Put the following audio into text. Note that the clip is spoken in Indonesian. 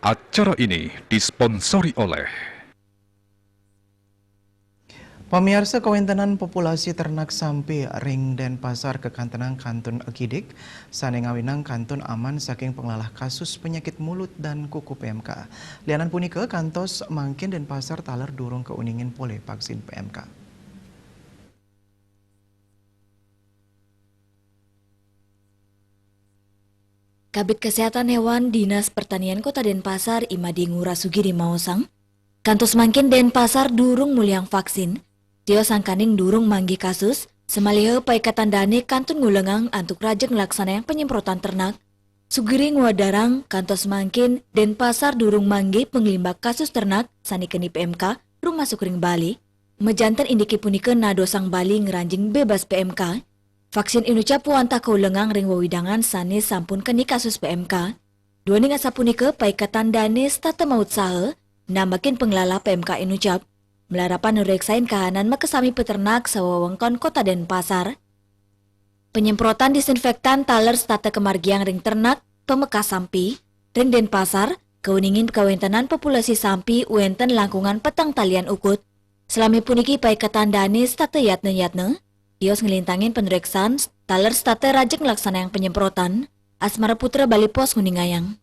Acara ini disponsori oleh Pemirsa kawentenan populasi ternak sampai ring Denpasar Kekantenang Kantun Akidik sane ngawinang kantun aman saking penglalah kasus penyakit mulut dan kuku PMK. Lianan punika kantos mangkin Denpasar taler durung keuningin pole vaksin PMK. Kabid Kesehatan Hewan Dinas Pertanian Kota Denpasar Imadi Ngurasugiri Maosang, kantos mangkin Denpasar durung muliang vaksin, tio sangkaning durung manggi kasus, semalihe paikatan dane kantun ngulengang antuk rajeng laksana yang penyemprotan ternak. Sugiri nguadarang kantos mangkin Denpasar durung manggi penglimbak kasus ternak sanikeni PMK rumah sukring Bali, mejanten indiki punikeun nadosang Bali ngeranjing bebas PMK. Vaksin inucap wanta kaulengang ring wawidangan sanes sampun keni kasus PMK. Dua ning asapunike paikatan danes tata maut sahe, nambakin penglala PMK inucap. Melarapan nureksain kahanan makesami peternak sawawengkon Kota Denpasar. Penyemprotan disinfektan taler tata kemargiang ring ternak, pemekas sampi, ring Denpasar, keuningin kawentenan populasi sampi uenten langkungan petang talian ukut. Selami puniki paikatan danes tata yatne-yatne, Dios ngelintangin penreksan, taler state rajek laksana yang penyemprotan, Asmara Putra Bali Pos Nguningayang.